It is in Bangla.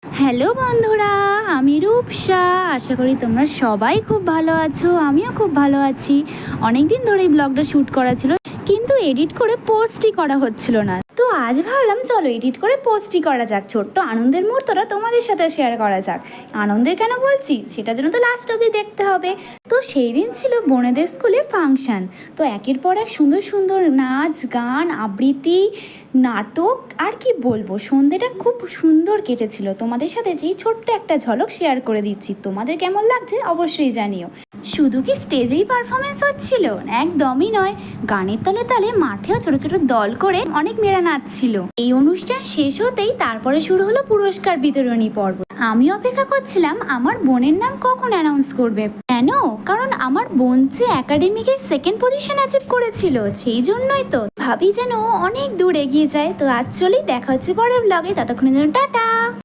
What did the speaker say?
হ্যালো বন্ধুরা, আমি রূপসা। আশা করি তোমরা সবাই খুব ভালো আছো। আমিও খুব ভালো আছি। অনেক দিন ধরে এই ব্লগটা শ্যুট করা ছিল, কিন্তু এডিট করে পোস্টই করা হচ্ছিল না। তো আজ ভাবলাম চলো এডিট করে পোস্টই করা যাক, ছোট্ট আনন্দের মুহূর্তটা তোমাদের সাথে শেয়ার করা যাক। আনন্দের কেন বলছি, সেটার জন্য তো লাস্ট অবধি দেখতে হবে। তো সেই দিন ছিল বোনেদের স্কুলে ফাংশান। তো একের পর এক সুন্দর সুন্দর নাচ, গান, আবৃত্তি, নাটক, আর কি বলবো, সন্ধেটা খুব সুন্দর কেটেছিল। তোমাদের সাথে যেই ছোট্ট একটা ঝলক শেয়ার করে দিচ্ছি, তোমাদের কেমন লাগছে অবশ্যই জানিও। শুধু কি স্টেজেই পারফরমেন্স হচ্ছিল? একদমই নয়, গানের তালে তালে মাঠেও ছোট ছোট দল করে অনেক মেয়েরা নাচছিল। এই অনুষ্ঠান শেষ হতেই তারপরে শুরু হলো পুরস্কার বিতরণী পর্ব। আমি অপেক্ষা করছিলাম আমার বোনের নাম কখন অ্যানাউন্স করবে। কেন? কারণ আমার বোন যে একাডেমিকের সেকেন্ড পজিশন অ্যাচিভ করেছিল, সেই জন্যই তো ভাবি যেন অনেক দূর এগিয়ে যায়। তো আজ চলেই দেখা হচ্ছে পরের ব্লগে, ততক্ষণের জন্য টাটা।